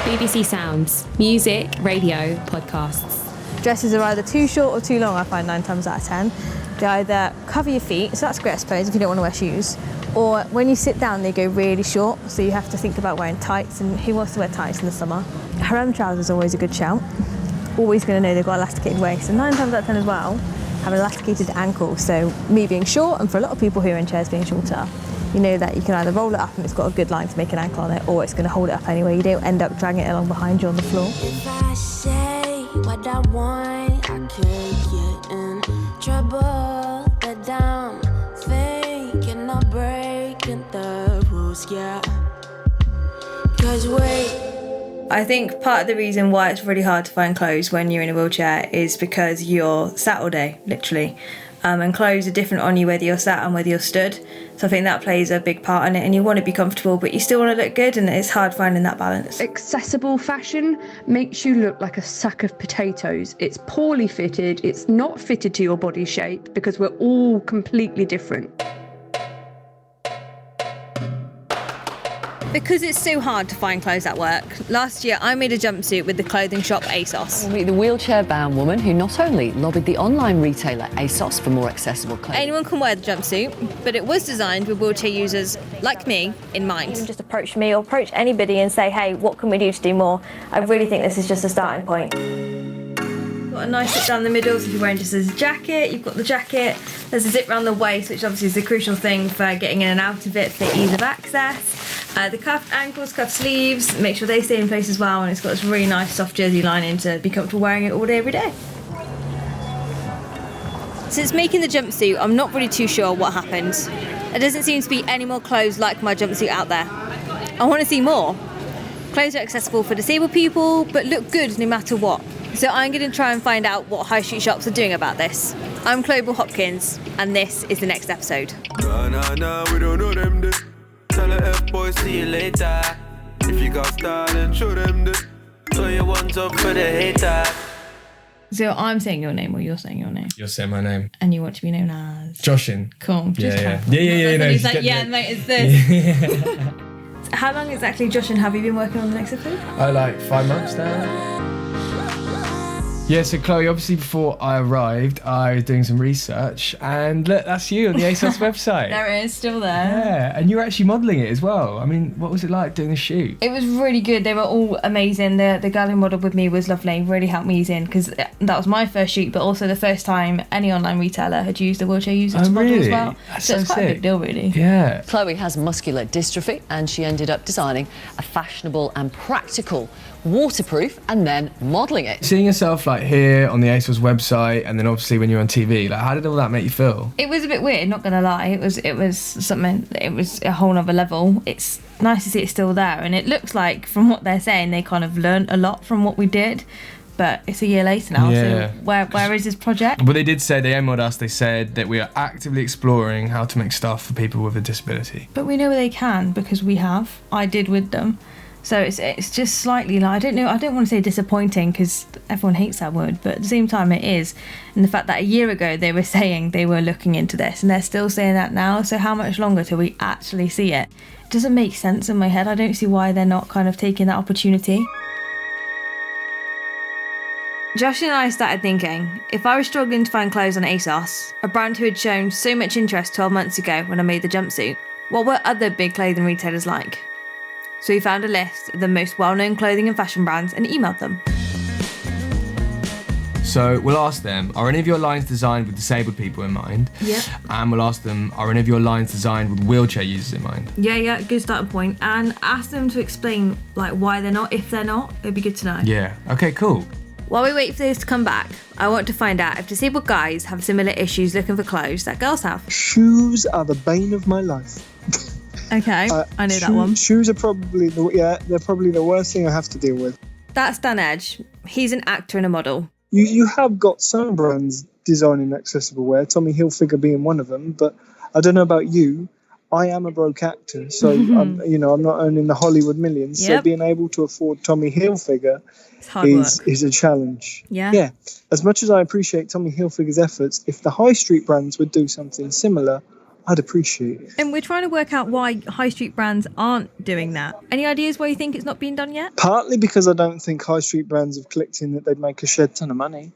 BBC Sounds. Music, radio, podcasts. Dresses are either too short or too long, I find 9 times out of 10. They either cover your feet, so that's great I suppose if you don't want to wear shoes, or when you sit down they go really short, so you have to think about wearing tights, and who wants to wear tights in the summer? Harem trousers are always a good shout. Always going to know they've got elasticated waist, and 9 times out of 10 as well have elasticated ankles, so me being short, and for a lot of people who are in chairs being shorter, you know that you can either roll it up and it's got a good line to make an ankle on it, or it's going to hold it up anyway. You don't end up dragging it along behind you on the floor. If I say what I want, I could get in trouble. But I'm thinking of breaking the rules, yeah. 'Cause wait. I think part of the reason why it's really hard to find clothes when you're in a wheelchair is because you're sat all day, literally. And clothes are different on you whether you're sat and whether you're stood. So I think that plays a big part in it, and you want to be comfortable but you still want to look good, and it's hard finding that balance. Accessible fashion makes you look like a sack of potatoes. It's poorly fitted, it's not fitted to your body shape because we're all completely different. Because it's so hard to find clothes at work, last year I made a jumpsuit with the clothing shop ASOS. We'll meet the wheelchair-bound woman who not only lobbied the online retailer ASOS for more accessible clothing. Anyone can wear the jumpsuit, but it was designed with wheelchair users like me in mind. You can just approach me or approach anybody and say, hey, what can we do to do more? I really think this is just a starting point. Got a nice zip down the middle, so if you're wearing just a jacket, you've got the jacket. There's a zip around the waist, which obviously is the crucial thing for getting in and out of it for ease of access. The cuffed ankles, cuffed sleeves, make sure they stay in place as well, and it's got this really nice soft jersey lining to be comfortable wearing it all day, every day. Since making the jumpsuit, I'm not really too sure what happened. There doesn't seem to be any more clothes like my jumpsuit out there. I want to see more. Clothes are accessible for disabled people, but look good no matter what. So I'm going to try and find out what high street shops are doing about this. I'm Global Hopkins, and this is the next episode. Nah, we don't know them this. Tell the F-boys, see you later. If you got style, then show them this. So you want up for the hater. So I'm saying your name, or you're saying your name? You're saying my name. And you want to be known as? Joshin. Cool. Yeah. No, he's like, yeah, mate, it's this. How long exactly, Joshin, have you been working on the next episode? Like 5 months now. Yeah, so Chloe, obviously before I arrived, I was doing some research, and look, that's you on the ASOS website. There it is, still there. Yeah, and you were actually modelling it as well. I mean, what was it like doing the shoot? It was really good. They were all amazing. The girl who modelled with me was lovely, really helped me ease in, because that was my first shoot, but also the first time any online retailer had used a wheelchair user to model as well. That's so it's quite a big deal, really. Yeah. Chloe has muscular dystrophy, and she ended up designing a fashionable and practical waterproof and then modelling it. Seeing yourself like here on the ASOS website, and then obviously when you're on TV, like how did all that make you feel? It was a bit weird, not gonna lie. It was something. It was a whole other level. It's nice to see it still there, and it looks like from what they're saying they kind of learned a lot from what we did. But it's a year later now, yeah. So where is this project? Well, they did say, they emailed us, they said that we are actively exploring how to make stuff for people with a disability. But we know they can, because we have. I did with them. So it's just slightly like, I don't want to say disappointing, because everyone hates that word, but at the same time it is. And the fact that a year ago they were saying they were looking into this, and they're still saying that now, so how much longer till we actually see it? It doesn't make sense in my head. I don't see why they're not kind of taking that opportunity. Josh and I started thinking, if I was struggling to find clothes on ASOS, a brand who had shown so much interest 12 months ago when I made the jumpsuit, what were other big clothing retailers like? So we found a list of the most well-known clothing and fashion brands and emailed them. So we'll ask them, are any of your lines designed with disabled people in mind? Yep. And we'll ask them, are any of your lines designed with wheelchair users in mind? Yeah, good starting point. And ask them to explain like why they're not, if they're not. It'd be good to know. Yeah, okay, cool. While we wait for those to come back, I want to find out if disabled guys have similar issues looking for clothes that girls have. Shoes are the bane of my life. Okay, I know that one. Shoes are probably they're probably the worst thing I have to deal with. That's Dan Edge. He's an actor and a model. You have got some brands designing accessible wear, Tommy Hilfiger being one of them, but I don't know about you. I am a broke actor, so I'm not earning the Hollywood millions. Yep. So being able to afford Tommy Hilfiger is a challenge. Yeah. As much as I appreciate Tommy Hilfiger's efforts, if the high street brands would do something similar, I'd appreciate it. And we're trying to work out why high street brands aren't doing that. Any ideas why you think it's not being done yet? Partly because I don't think high street brands have clicked in that they'd make a shed ton of money.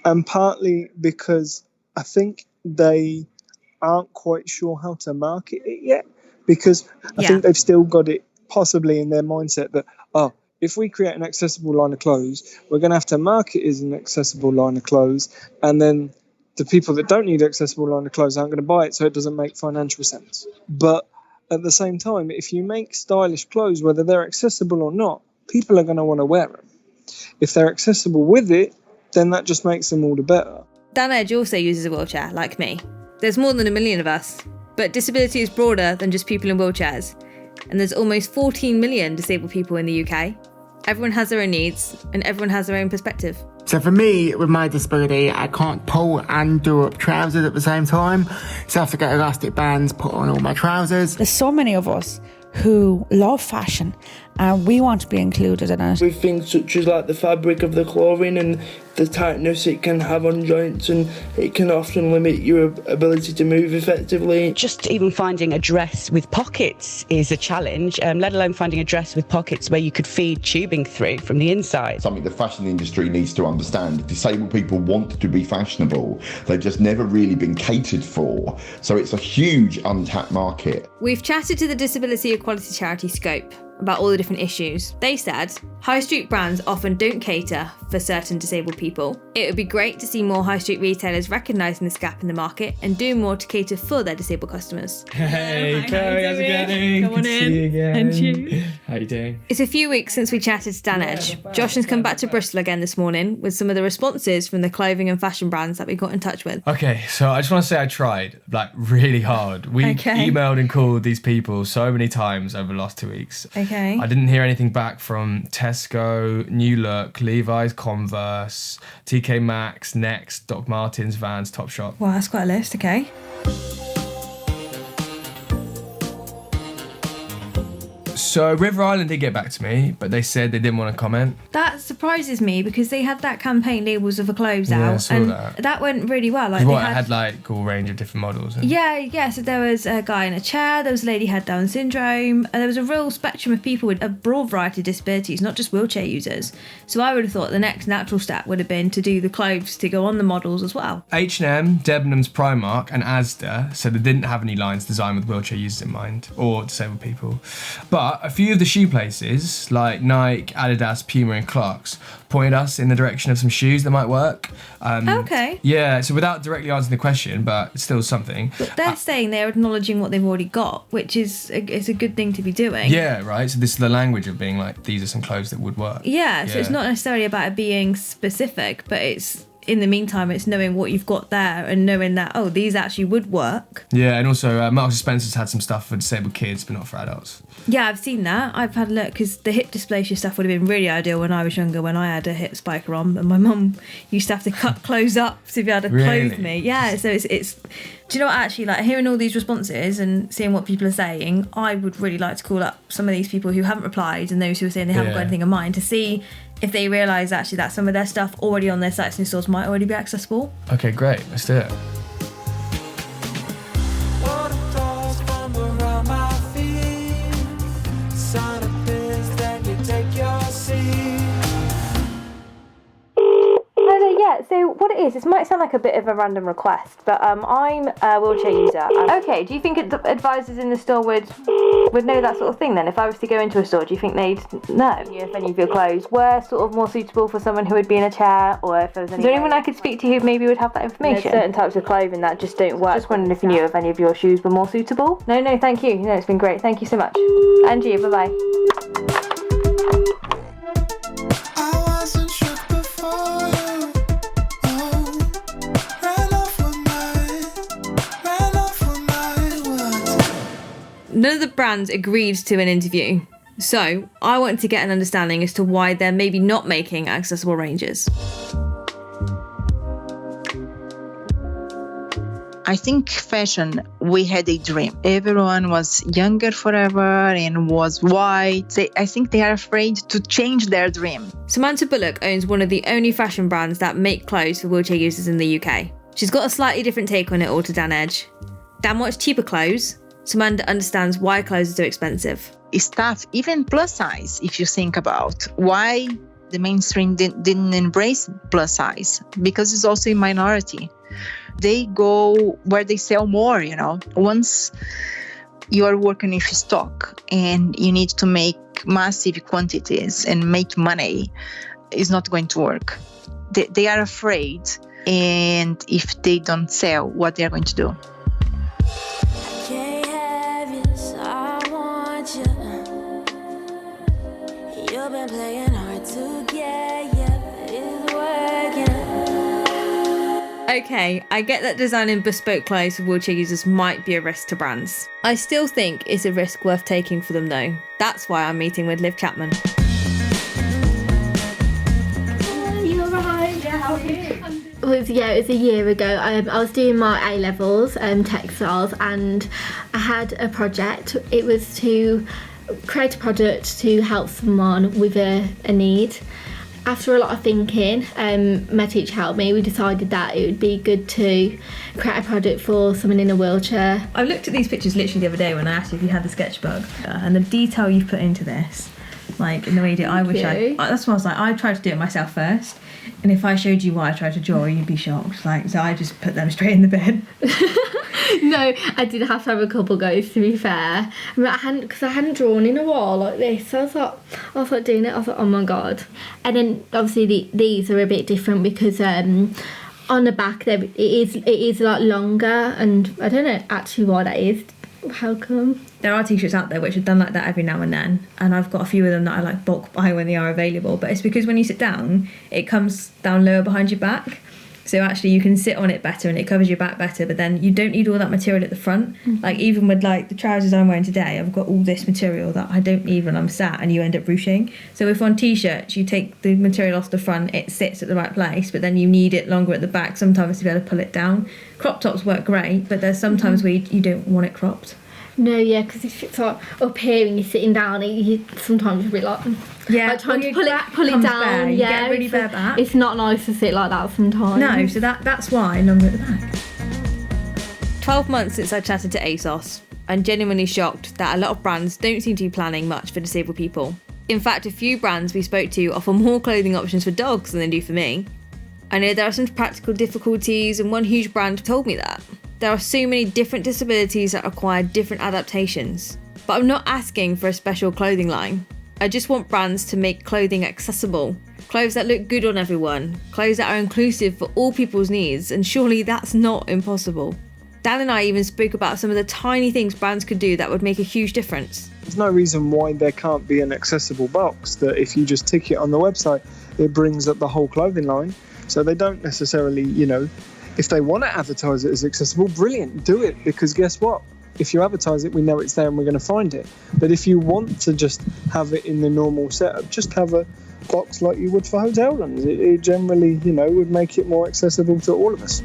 And partly because I think they aren't quite sure how to market it yet. Because I think they've still got it possibly in their mindset that, if we create an accessible line of clothes, we're going to have to market it as an accessible line of clothes, and then the people that don't need accessible line of clothes aren't going to buy it, so it doesn't make financial sense. But at the same time, if you make stylish clothes, whether they're accessible or not, people are going to want to wear them. If they're accessible with it, then that just makes them all the better. Dan Edge also uses a wheelchair, like me. There's more than 1 million of us, but disability is broader than just people in wheelchairs. And there's almost 14 million disabled people in the UK. Everyone has their own needs, and everyone has their own perspective. So for me, with my disability, I can't pull and do up trousers at the same time. So I have to get elastic bands, put on all my trousers. There's so many of us who love fashion and we want to be included in it. With things such as like the fabric of the clothing and the tightness it can have on joints, and it can often limit your ability to move effectively. Just even finding a dress with pockets is a challenge, let alone finding a dress with pockets where you could feed tubing through from the inside. Something the fashion industry needs to understand. Disabled people want to be fashionable. They've just never really been catered for. So it's a huge untapped market. We've chatted to the disability equality charity Scope about all the different issues. They said high street brands often don't cater for certain disabled people. It would be great to see more high street retailers recognising this gap in the market and doing more to cater for their disabled customers. Hey, Chloe, how's it going? Come on Good to in. see you again. And you. How you doing? It's a few weeks since we chatted to Dan Edge. Josh has come back to Bristol again this morning with some of the responses from the clothing and fashion brands that we got in touch with. Okay, so I just want to say I tried, really hard. We emailed and called these people so many times over the last 2 weeks. Okay. I didn't hear anything back from Tesco, New Look, Levi's, Converse, TK Maxx, Next, Doc Martens, Vans, Topshop. Wow, that's quite a list, okay. So River Island did get back to me, but they said they didn't want to comment. That surprises me because they had that campaign Labels of a Clothes Yeah, out, I saw and that. went really well. It had like all range of different models. Yeah. So there was a guy in a chair, there was a lady who had Down syndrome, and there was a real spectrum of people with a broad variety of disabilities, not just wheelchair users. So I would have thought the next natural step would have been to do the clothes to go on the models as well. H&M, Debenhams, Primark and Asda said they didn't have any lines designed with wheelchair users in mind, or disabled people. But a few of the shoe places, like Nike, Adidas, Puma and Clarks, pointed us in the direction of some shoes that might work. Okay. Yeah, so without directly answering the question, but it's still something. But they're saying they're acknowledging what they've already got, which is it's a good thing to be doing. Yeah, right. So this is the language of being like, these are some clothes that would work. Yeah, so it's not necessarily about it being specific, but it's, in the meantime, it's knowing what you've got there and knowing that, these actually would work. Yeah, and also Marks & Spencer's had some stuff for disabled kids, but not for adults. Yeah, I've seen that. I've had a look, because the hip dysplasia stuff would have been really ideal when I was younger, when I had a hip spiker on, and my mum used to have to cut clothes up to be able to clothe me. Yeah, so it's do you know what, actually, like hearing all these responses and seeing what people are saying, I would really like to call up some of these people who haven't replied and those who are saying they haven't got anything in mind to see if they realise actually that some of their stuff already on their sites and stores might already be accessible. Okay, great. Let's do it. So what it is, this might sound like a bit of a random request, but I'm a wheelchair user. Okay, do you think advisors in the store would know that sort of thing then? If I was to go into a store, do you think they'd know if any of your clothes were sort of more suitable for someone who would be in a chair, or if there was any... Is there anyone I could speak to who maybe would have that information? There's certain types of clothing that just don't work. Just wondering if you knew if any of your shoes were more suitable. No, thank you. No, it's been great. Thank you so much. And you, bye-bye. None of the brands agreed to an interview, so I wanted to get an understanding as to why they're maybe not making accessible ranges. I think fashion, we had a dream. Everyone was younger forever and was white. I think they are afraid to change their dream. Samantha Bullock owns one of the only fashion brands that make clothes for wheelchair users in the UK. She's got a slightly different take on it all to Dan Edge. Dan wants cheaper clothes. Samantha understands why clothes are so expensive. It's tough, even plus size, if you think about why the mainstream didn't embrace plus size, because it's also a minority. They go where they sell more, Once you are working with stock and you need to make massive quantities and make money, it's not going to work. They are afraid, and if they don't sell, what they are going to do. Can't have you, so I want you. You've been playing hard to get you, but it's working. Okay, I get that designing bespoke clothes for wheelchair users might be a risk to brands. I still think it's a risk worth taking for them though. That's why I'm meeting with Liv Chapman. You're right. Yeah, how are you? It was a year ago. I was doing my A-levels, textiles, and I had a project. It was to create a product to help someone with a need. After a lot of thinking, my teacher helped me. We decided that it would be good to create a product for someone in a wheelchair. I looked at these pictures literally the other day when I asked you if you had the sketchbook, and the detail you've put into this, like in the way you do it, that's why I was like, I tried to do it myself first, and if I showed you what I tried to draw, you'd be shocked. So I just put them straight in the bin. No, I did have to have a couple goes, to be fair. I hadn't drawn in a while like this. So I was like doing it. I was like, oh my god. And then obviously these are a bit different because on the back it is a lot longer, and I don't know actually why that is. How come? There are t-shirts out there which are done like that every now and then, and I've got a few of them that I like bulk buy when they are available. But it's because when you sit down, it comes down lower behind your back. So actually you can sit on it better and it covers your back better, but then you don't need all that material at the front. Mm-hmm. Like even with like the trousers I'm wearing today, I've got all this material that I don't need when I'm sat, and you end up ruching. So if on t-shirts you take the material off the front, it sits at the right place, but then you need it longer at the back sometimes to be able to pull it down. Crop tops work great, but there's sometimes where you don't want it cropped. No, yeah, because if it's like up here and you're sitting down, you sometimes a bit like trying to pull it down. Bare, you get really bare back. It's not nice to sit like that sometimes. No, so that's why longer at the back. 12 months since I chatted to ASOS. I'm genuinely shocked that a lot of brands don't seem to be planning much for disabled people. In fact, a few brands we spoke to offer more clothing options for dogs than they do for me. I know there are some practical difficulties, and one huge brand told me that. There are so many different disabilities that require different adaptations. But I'm not asking for a special clothing line. I just want brands to make clothing accessible. Clothes that look good on everyone. Clothes that are inclusive for all people's needs, and surely that's not impossible. Dan and I even spoke about some of the tiny things brands could do that would make a huge difference. There's no reason why there can't be an accessible box that if you just tick it on the website, it brings up the whole clothing line. So they don't necessarily, if they want to advertise it as accessible, brilliant, do it, because guess what? If you advertise it, we know it's there and we're going to find it. But if you want to just have it in the normal setup, just have a box like you would for hotel rooms. It generally, would make it more accessible to all of us.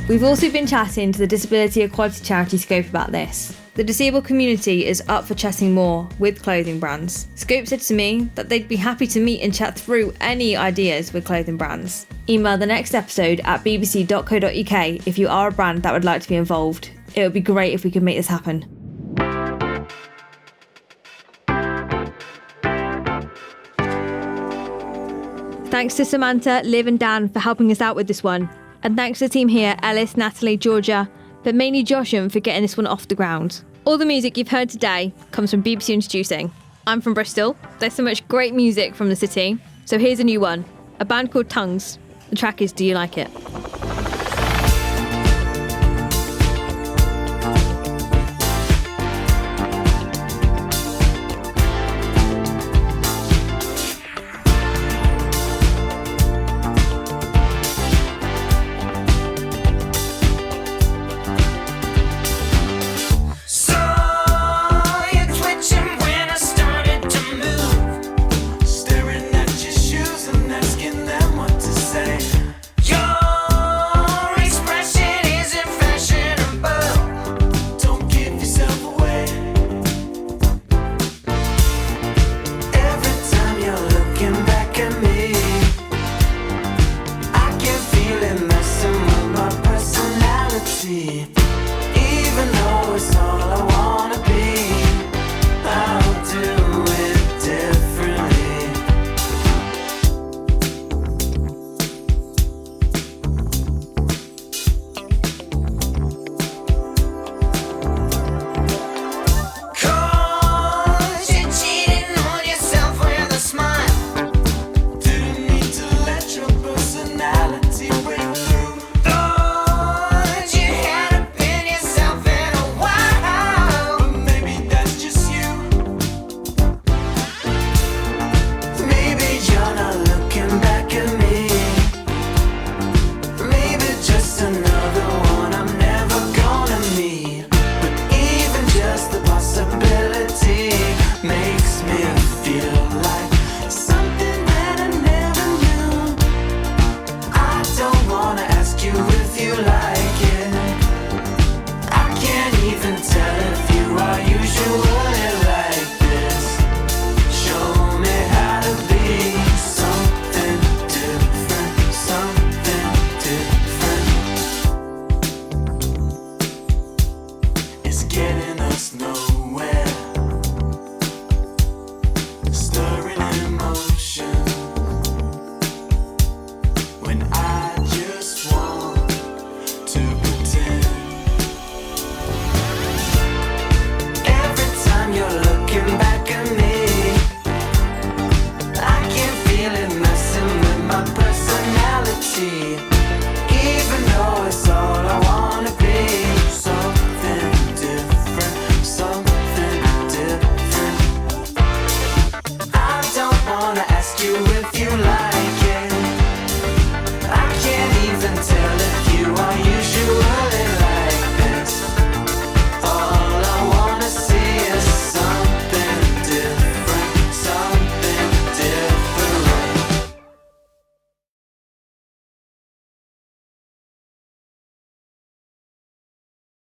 We've also been chatting to the disability equality charity Scope about this. The disabled community is up for chatting more with clothing brands. Scope said to me that they'd be happy to meet and chat through any ideas with clothing brands. Email the next episode at bbc.co.uk if you are a brand that would like to be involved. It would be great if we could make this happen. Thanks to Samantha, Liv and Dan for helping us out with this one. And thanks to the team here, Ellis, Natalie, Georgia, but mainly Josham for getting this one off the ground. All the music you've heard today comes from BBC Introducing. I'm from Bristol. There's so much great music from the city. So here's a new one, a band called Tongues. The track is Do You Like It? Staring at your shoes and asking them what to say. You're see, even though it's all I want.